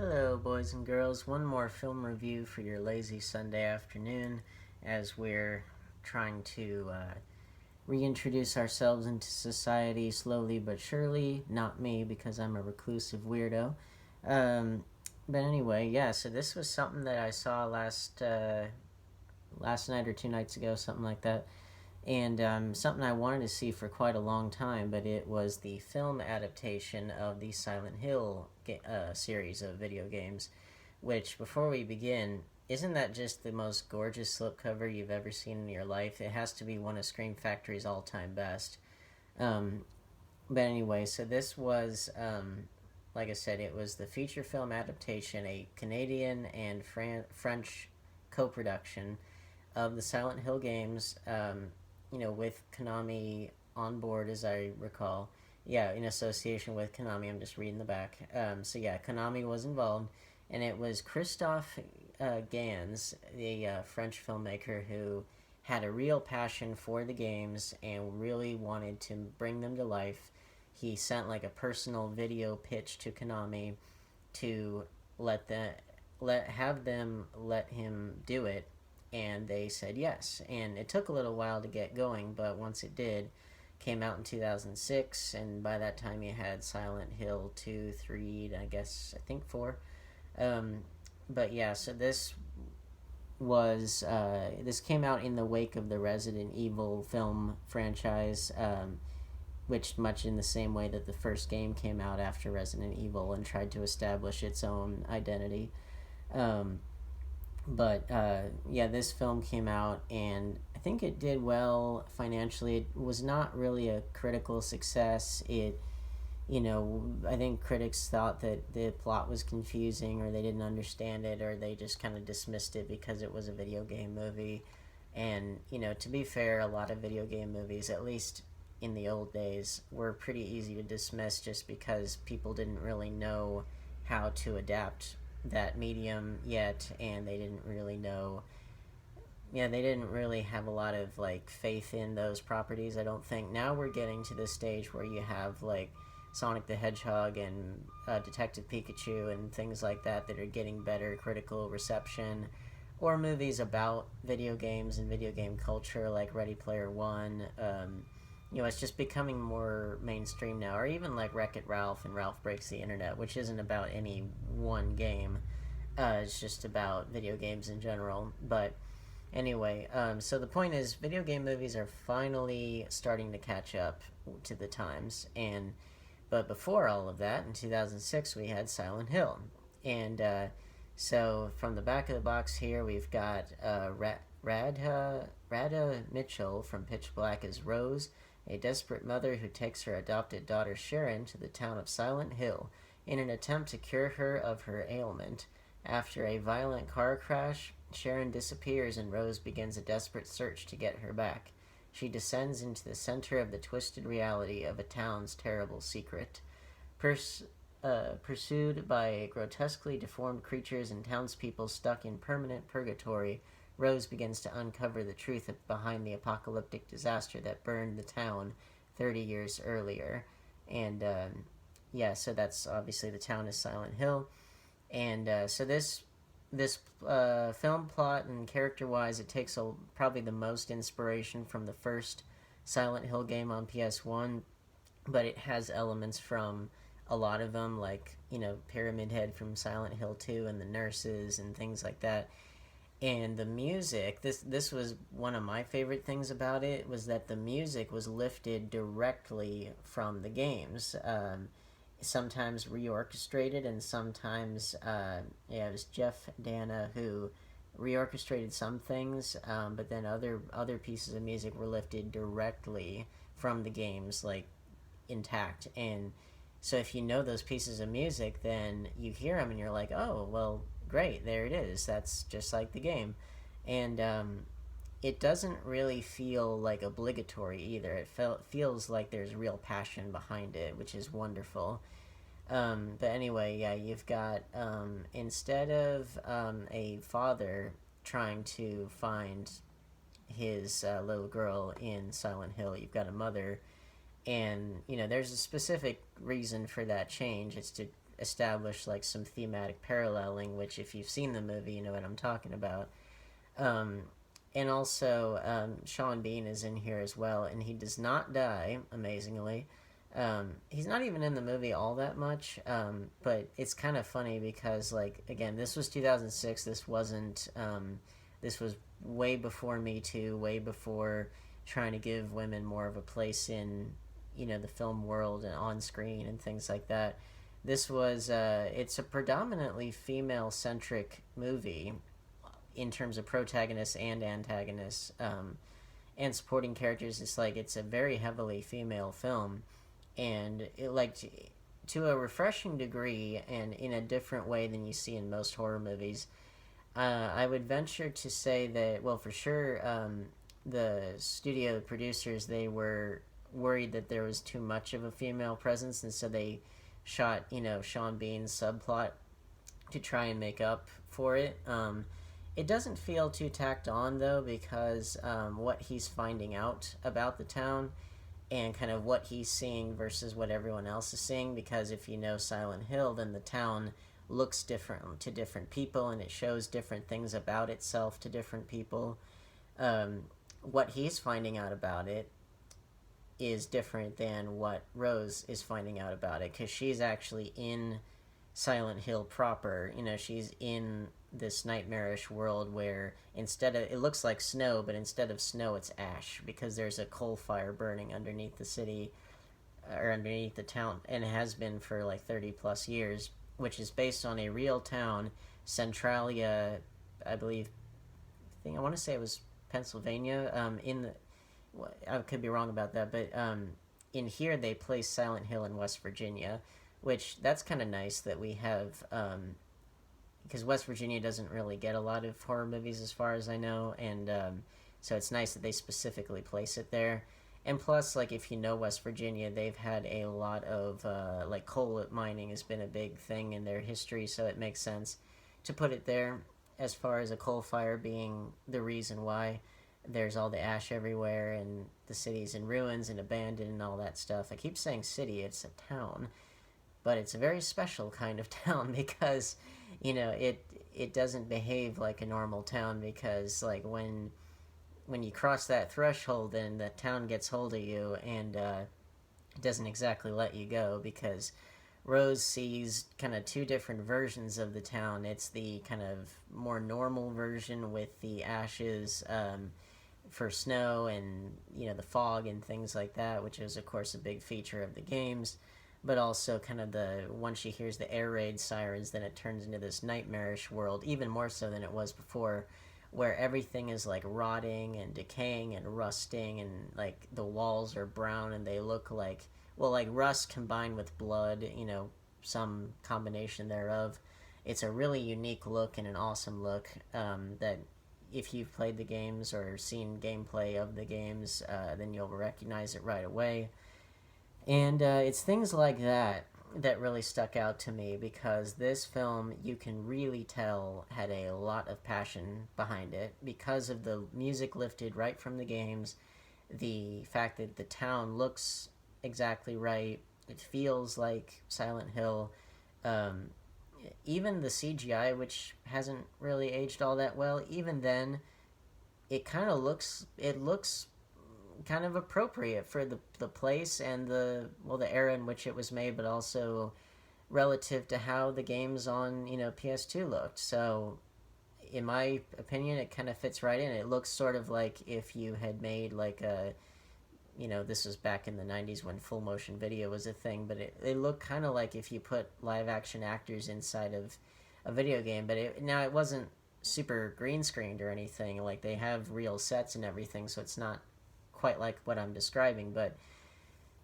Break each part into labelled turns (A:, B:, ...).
A: Hello, boys and girls. One more film review for your lazy Sunday afternoon as we're trying to reintroduce ourselves into society slowly but surely. Not me, because I'm a reclusive weirdo. Um, but anyway, yeah, so this was something that I saw last night or 2 nights ago, something like that. And something I wanted to see for quite a long time, but it was the film adaptation of the Silent Hill series of video games. Which, before we begin, isn't that just the most gorgeous slipcover you've ever seen in your life? It has to be one of Scream Factory's all-time best. Um, but anyway, so this was, like I said, it was the feature film adaptation, a Canadian and French co-production of the Silent Hill games. With Konami on board, as I recall. Yeah, in association with Konami. I'm just reading the back. So yeah, Konami was involved, and it was Christophe Gans, the French filmmaker who had a real passion for the games and really wanted to bring them to life. He sent like a personal video pitch to Konami to let the have them let him do it, and they said yes. And it took a little while to get going, but once it did, came out in 2006, and by that time you had Silent Hill 2, 3, I think 4. Um, but yeah, so this came out in the wake of the Resident Evil film franchise, which much in the same way that the first game came out after Resident Evil and tried to establish its own identity. Um, but yeah, this film came out, and I think it did well financially. It was not really a critical success. I think critics thought that the plot was confusing, or they didn't understand it, or they just kind of dismissed it because it was a video game movie. And, to be fair, a lot of video game movies, at least in the old days, were pretty easy to dismiss just because people didn't really know how to adapt that medium yet, and they didn't really know. Yeah, they didn't really have a lot of like faith in those properties. I don't think. Now we're getting to the stage where you have like Sonic the Hedgehog and Detective Pikachu and things like that are getting better critical reception, or movies about video games and video game culture like Ready Player One. It's just becoming more mainstream now, or even like Wreck-It Ralph and Ralph Breaks the Internet, which isn't about any one game. It's just about video games in general. But anyway, so the point is, video game movies are finally starting to catch up to the times. But before all of that, in 2006, we had Silent Hill. And so from the back of the box here, we've got Radha Mitchell from Pitch Black as Rose, a desperate mother who takes her adopted daughter Sharon to the town of Silent Hill in an attempt to cure her of her ailment. After a violent car crash, Sharon disappears and Rose begins a desperate search to get her back. She descends into the center of the twisted reality of a town's terrible secret. Pursued by grotesquely deformed creatures and townspeople stuck in permanent purgatory, Rose begins to uncover the truth behind the apocalyptic disaster that burned the town 30 years earlier. And so that's obviously the town is Silent Hill. And so this film plot and character-wise, it takes probably the most inspiration from the first Silent Hill game on PS1, but it has elements from a lot of them, like, Pyramid Head from Silent Hill 2 and the nurses and things like that. And the music, this was one of my favorite things about it, was that the music was lifted directly from the games. Sometimes reorchestrated, and sometimes it was Jeff Dana who reorchestrated some things, but then other pieces of music were lifted directly from the games, like intact. And so if you know those pieces of music, then you hear them and you're like, oh, well, great, there it is. That's just like the game. And it doesn't really feel like obligatory either. It feels like there's real passion behind it, which is wonderful. But anyway, yeah, you've got, instead of a father trying to find his little girl in Silent Hill, you've got a mother. And, there's a specific reason for that change. It's to establish like some thematic paralleling, which if you've seen the movie, you know what I'm talking about. Um, and also, Sean Bean is in here as well, and he does not die, amazingly. He's not even in the movie all that much, but it's kind of funny because, like, again, this was 2006. This wasn't. This was way before Me Too, way before trying to give women more of a place in, you know, the film world and on screen and things like that. This was. It's a predominantly female centric movie in terms of protagonists and antagonists, and supporting characters. It's like it's a very heavily female film, and it like to a refreshing degree and in a different way than you see in most horror movies. I would venture to say that, well, for sure, the studio producers, they were worried that there was too much of a female presence, and so they shot, you know, Sean Bean's subplot to try and make up for it. It doesn't feel too tacked on, though, because what he's finding out about the town and kind of what he's seeing versus what everyone else is seeing, because if you know Silent Hill, then the town looks different to different people, and it shows different things about itself to different people. What he's finding out about it is different than what Rose is finding out about it, because she's actually in Silent Hill proper. You know, she's in this nightmarish world where instead of, it looks like snow, but instead of snow, it's ash, because there's a coal fire burning underneath the city, or underneath the town, and it has been for like 30 plus years, which is based on a real town, Centralia, I believe. I want to say it was Pennsylvania. In the, I could be wrong about that, but in here they place Silent Hill in West Virginia, which that's kind of nice that we have, because West Virginia doesn't really get a lot of horror movies as far as I know, and so it's nice that they specifically place it there. And plus, like, if you know West Virginia, they've had a lot of, like, coal mining has been a big thing in their history, so it makes sense to put it there, as far as a coal fire being the reason why there's all the ash everywhere, and the city's in ruins and abandoned and all that stuff. I keep saying city, it's a town, but it's a very special kind of town, because, you know, it doesn't behave like a normal town, because, like, when you cross that threshold, then the town gets hold of you, and it doesn't exactly let you go, because Rose sees kind of two different versions of the town. It's the kind of more normal version with the ashes, for snow, and, you know, the fog and things like that, which is of course a big feature of the games. But also kind of the, once she hears the air raid sirens, then it turns into this nightmarish world, even more so than it was before, where everything is like rotting and decaying and rusting, and like the walls are brown and they look like, well, like rust combined with blood, you know, some combination thereof. It's a really unique look and an awesome look, that if you've played the games or seen gameplay of the games, then you'll recognize it right away. And it's things like that that really stuck out to me, because this film, you can really tell, had a lot of passion behind it, because of the music lifted right from the games, the fact that the town looks exactly right, it feels like Silent Hill, um, even the CGI, which hasn't really aged all that well, even then, it kind of looks, it looks kind of appropriate for the place and the, well, the era in which it was made, but also relative to how the games on, you know, PS2 looked. So in my opinion, it kind of fits right in. It looks sort of like if you had made like a, you know, this was back in the 90s when full motion video was a thing, but it looked kind of like if you put live action actors inside of a video game. But now it wasn't super green screened or anything. Like, they have real sets and everything, so it's not quite like what I'm describing, but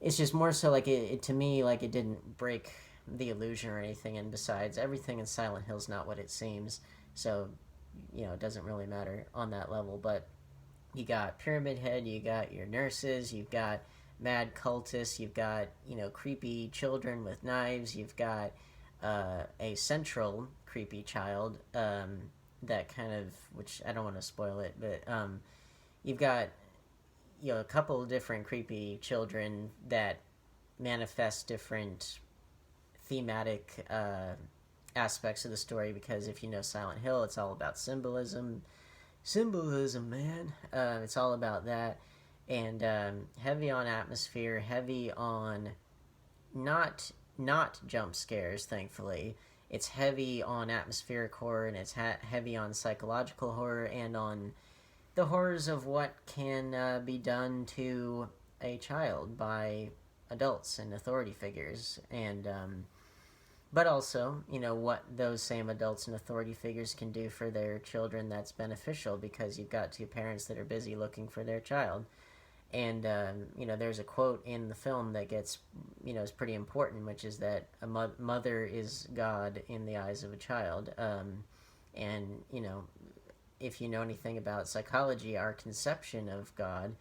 A: it's just more so like it to me, like, it didn't break the illusion or anything. And besides, everything in Silent Hill's not what it seems, so, you know, it doesn't really matter on that level. But you got Pyramid Head, you got your nurses, you've got mad cultists, you've got, you know, creepy children with knives, you've got a central creepy child, that kind of, which I don't want to spoil it, but you've got, you know, a couple of different creepy children that manifest different thematic aspects of the story, because if you know Silent Hill, it's all about symbolism, man. It's all about that, and heavy on atmosphere, heavy on not jump scares. Thankfully, it's heavy on atmospheric horror, and it's heavy on psychological horror and on the horrors of what can be done to a child by adults and authority figures, and but also, what those same adults and authority figures can do for their children that's beneficial, because you've got two parents that are busy looking for their child. And, there's a quote in the film that gets, is pretty important, which is that a mother is God in the eyes of a child. And, if you know anything about psychology, our conception of God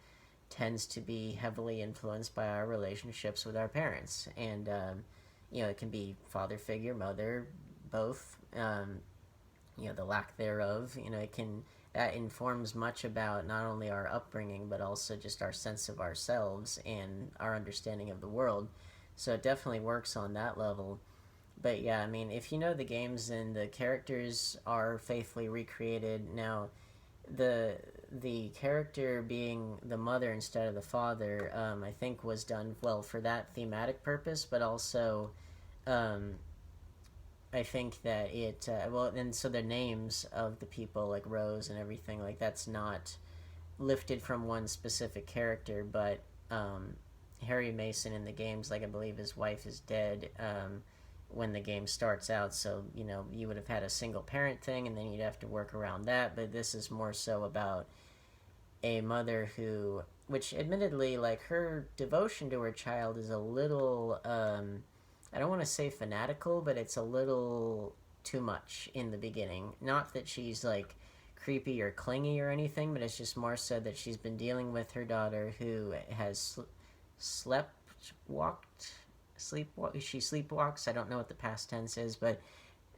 A: tends to be heavily influenced by our relationships with our parents. And, it can be father figure, mother, both, the lack thereof. That informs much about not only our upbringing, but also just our sense of ourselves and our understanding of the world. So it definitely works on that level. But yeah, I mean, if you know the games, and the characters are faithfully recreated. Now, the character being the mother instead of the father, I think was done well for that thematic purpose, but also I think that and so the names of the people, like Rose and everything, like that's not lifted from one specific character, but Harry Mason in the games, like I believe his wife is dead when the game starts out, so you would have had a single parent thing, and then you'd have to work around that. But this is more so about a mother who, which admittedly, like, her devotion to her child is a little I don't want to say fanatical, but it's a little too much in the beginning. Not that she's like creepy or clingy or anything, but it's just more so that she's been dealing with her daughter who has she sleepwalks. I don't know what the past tense is, but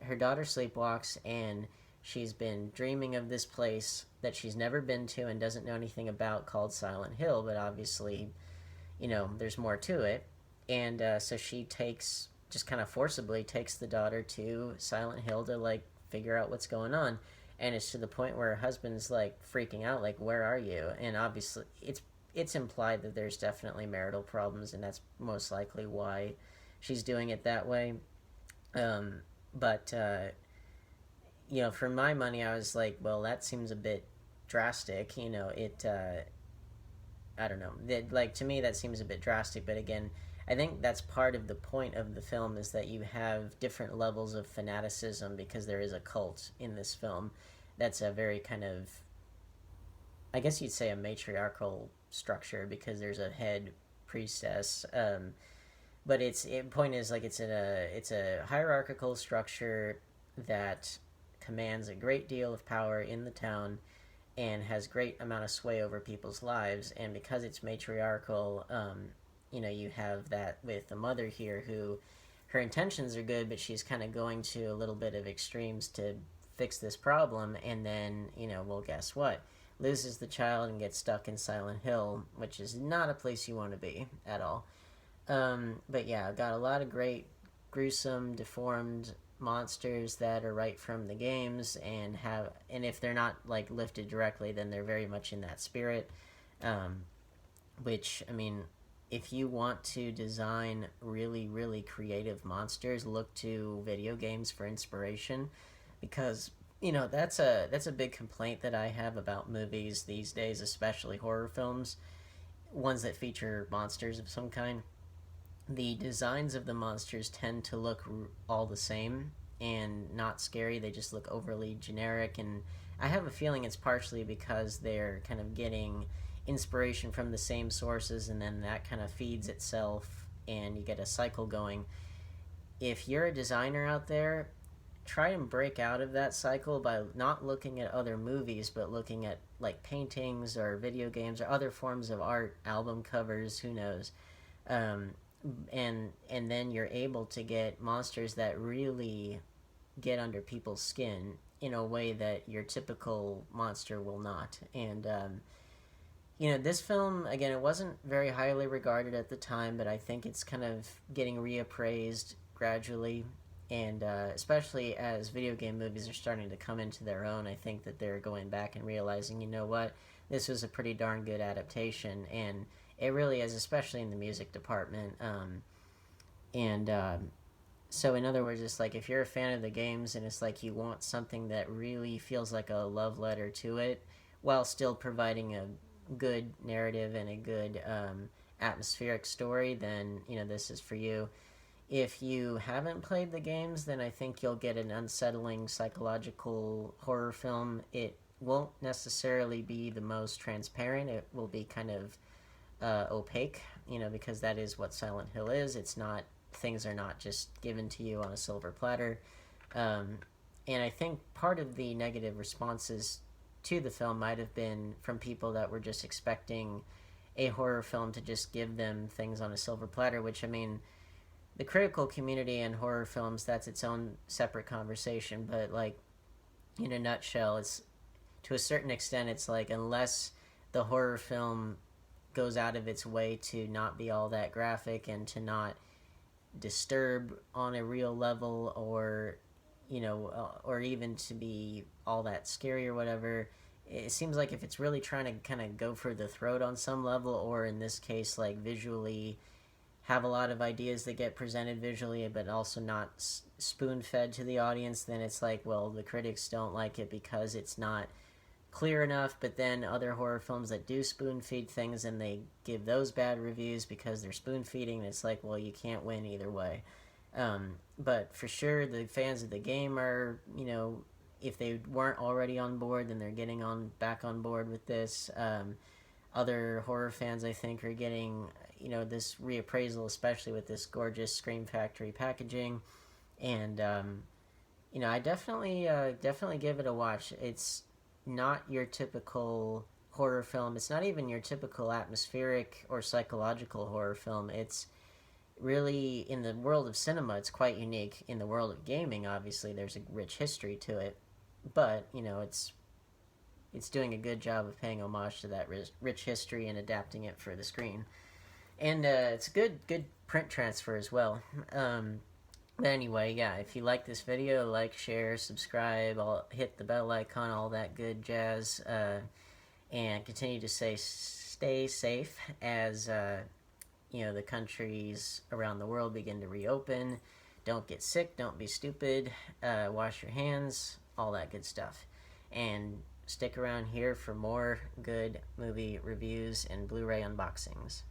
A: her daughter sleepwalks, and she's been dreaming of this place that she's never been to and doesn't know anything about, called Silent Hill, but obviously, there's more to it. And so she just kind of forcibly takes the daughter to Silent Hill to, like, figure out what's going on. And it's to the point where her husband's, like, freaking out, like, where are you? And obviously, it's implied that there's definitely marital problems, and that's most likely why she's doing it that way. But for my money, I was like, well, that seems a bit drastic. I don't know. Like, to me, that seems a bit drastic, but again, I think that's part of the point of the film, is that you have different levels of fanaticism, because there is a cult in this film that's a very kind of, I guess you'd say, a matriarchal structure, because there's a head priestess. But point is, like, it's a hierarchical structure that commands a great deal of power in the town and has great amount of sway over people's lives. And because it's matriarchal, you have that with the mother here, who her intentions are good, but she's kind of going to a little bit of extremes to fix this problem, and then, well, guess what? Loses the child and gets stuck in Silent Hill, which is not a place you want to be at all. But yeah, got a lot of great, gruesome, deformed monsters that are right from the games, and if they're not, like, lifted directly, then they're very much in that spirit. Which, I mean, if you want to design really, really creative monsters, look to video games for inspiration, because that's a big complaint that I have about movies these days, especially horror films, ones that feature monsters of some kind. The designs of the monsters tend to look all the same and not scary. They just look overly generic, and I have a feeling it's partially because they're kind of getting inspiration from the same sources, and then that kind of feeds itself, and you get a cycle going. If you're a designer out there, try and break out of that cycle by not looking at other movies, but looking at, like, paintings or video games or other forms of art, album covers, who knows. And then you're able to get monsters that really get under people's skin in a way that your typical monster will not. And this film, again, it wasn't very highly regarded at the time, but I think it's kind of getting reappraised gradually, and especially as video game movies are starting to come into their own, I think that they're going back and realizing, you know what, this was a pretty darn good adaptation, and it really is, especially in the music department. And So in other words, it's like if you're a fan of the games and it's like you want something that really feels like a love letter to it, while still providing a good narrative and a good atmospheric story, then this is for you. If you haven't played the games, then I think you'll get an unsettling psychological horror film. It won't necessarily be the most transparent. It will be kind of opaque, because that is what Silent Hill is. It's not, things are not just given to you on a silver platter. Um, and I think part of the negative responses to the film might have been from people that were just expecting a horror film to just give them things on a silver platter, which, I mean, the critical community and horror films, that's its own separate conversation, but like in a nutshell, it's, to a certain extent, it's like unless the horror film goes out of its way to not be all that graphic and to not disturb on a real level, or or even to be all that scary or whatever, it seems like if it's really trying to kind of go for the throat on some level, or in this case like visually have a lot of ideas that get presented visually but also not spoon-fed to the audience, then it's like, well, the critics don't like it because it's not clear enough. But then other horror films that do spoon feed things, and they give those bad reviews because they're spoon feeding, and it's like, well, you can't win either way. But for sure, the fans of the game are, if they weren't already on board, then they're getting back on board with this. Other horror fans, I think, are getting, this reappraisal, especially with this gorgeous Scream Factory packaging. And I definitely give it a watch. It's not your typical horror film. It's not even your typical atmospheric or psychological horror film. It's really, in the world of cinema, it's quite unique. In the world of gaming, obviously, there's a rich history to it, but it's doing a good job of paying homage to that rich history and adapting it for the screen. And it's a good print transfer as well. But anyway, yeah, if you like this video, like, share, subscribe, hit the bell icon, all that good jazz, and continue to stay safe as the countries around the world begin to reopen. Don't get sick, don't be stupid, wash your hands, all that good stuff. And stick around here for more good movie reviews and Blu-ray unboxings.